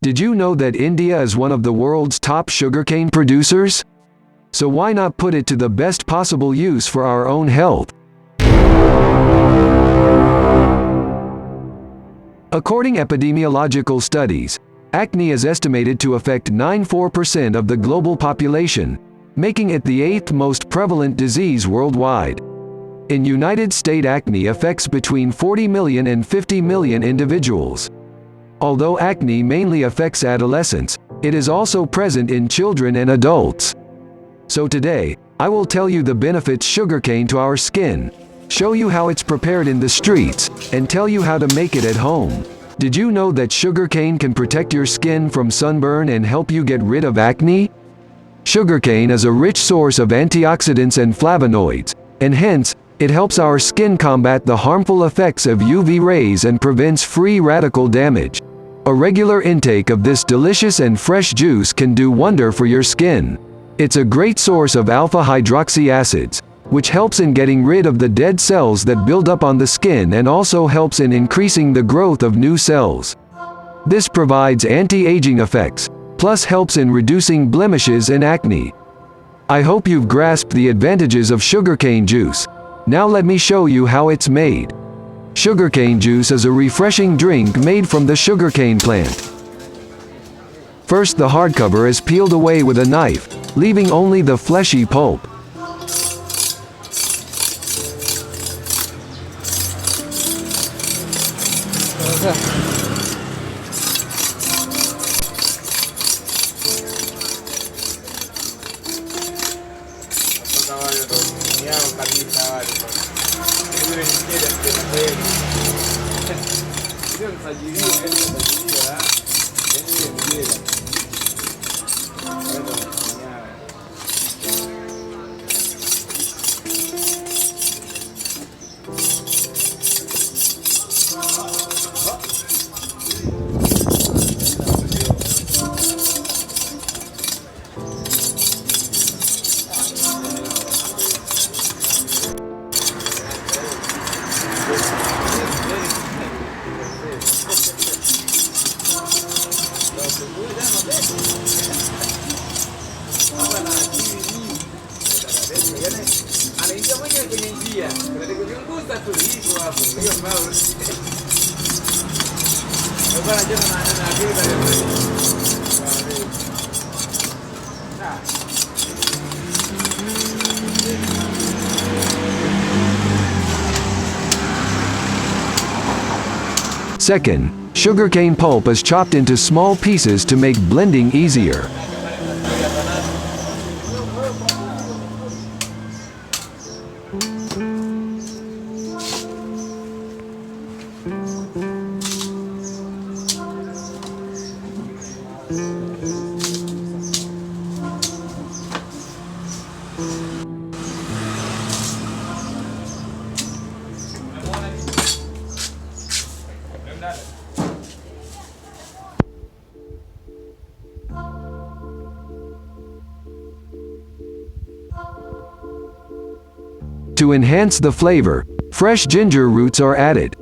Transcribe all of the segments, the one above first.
Did you know that India is one of the world's top sugarcane producers? So why not put it to the best possible use for our own health? According to epidemiological studies, acne is estimated to affect 94% of the global population, making it the 8th most prevalent disease worldwide. In United States, acne affects between 40 million and 50 million individuals. Although acne mainly affects adolescents, it is also present in children and adults. So today, I will tell you the benefits sugarcane to our skin, show you how it's prepared in the streets, and tell you how to make it at home. Did you know that sugarcane can protect your skin from sunburn and help you get rid of acne? Sugarcane is a rich source of antioxidants and flavonoids, and hence, it helps our skin combat the harmful effects of UV rays and prevents free radical damage. A regular intake of this delicious and fresh juice can do wonder for your skin. It's a great source of alpha-hydroxy acids, which helps in getting rid of the dead cells that build up on the skin and also helps in increasing the growth of new cells. This provides anti-aging effects, plus helps in reducing blemishes and acne. I hope you've grasped the advantages of sugarcane juice. Now let me show you how it's made. Sugarcane juice is a refreshing drink made from the sugarcane plant. First, the hardcover is peeled away with a knife, leaving only the fleshy pulp. Second, sugarcane pulp is chopped into small pieces to make blending easier. To enhance the flavor, fresh ginger roots are added.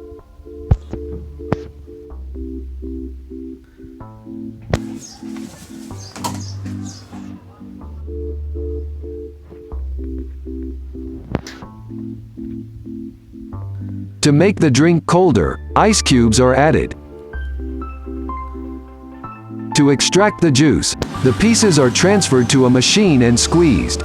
To make the drink colder, ice cubes are added. To extract the juice, the pieces are transferred to a machine and squeezed.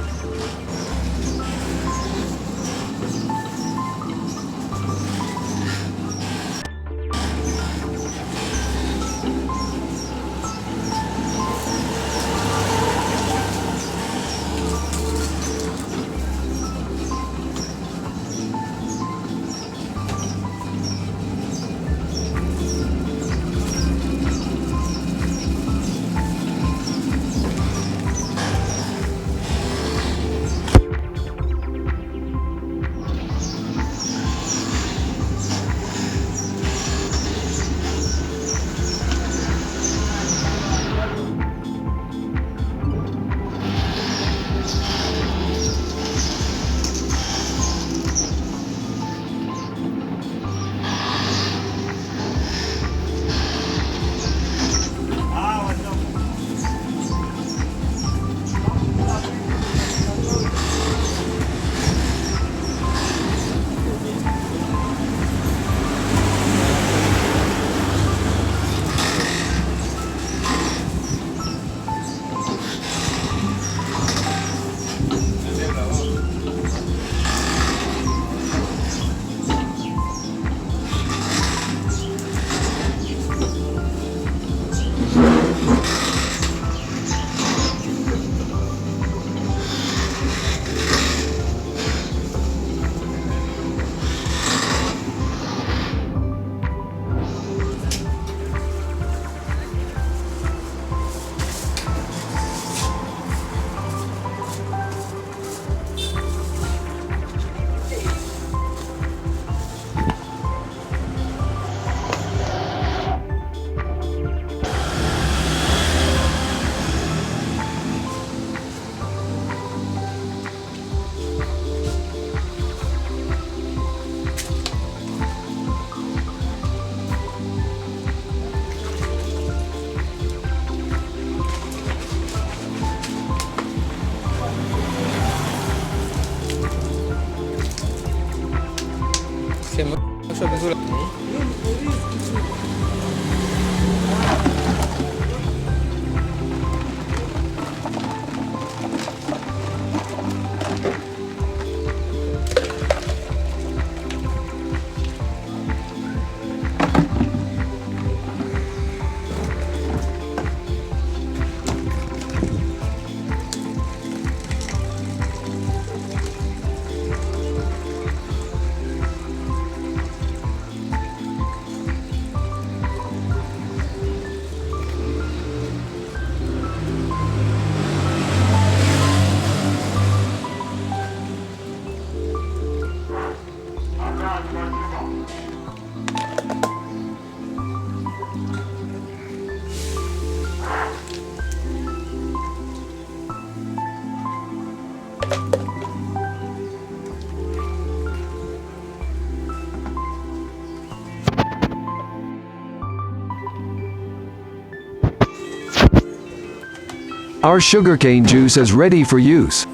Our sugarcane juice is ready for use.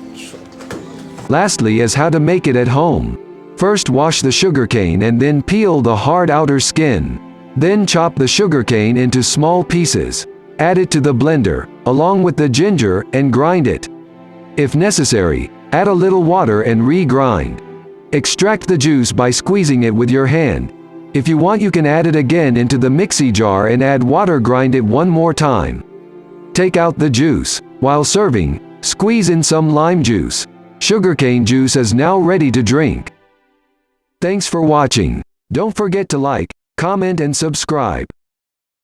Lastly is how to make it at home. First wash the sugarcane and then peel the hard outer skin. Then chop the sugarcane into small pieces. Add it to the blender, along with the ginger, and grind it. If necessary, add a little water and re-grind. Extract the juice by squeezing it with your hand. If you want, you can add it again into the mixie jar and add water. Grind it one more time. Take out the juice. While serving, squeeze in some lime juice. Sugarcane juice is now ready to drink. Thanks for watching. Don't forget to like, comment and subscribe.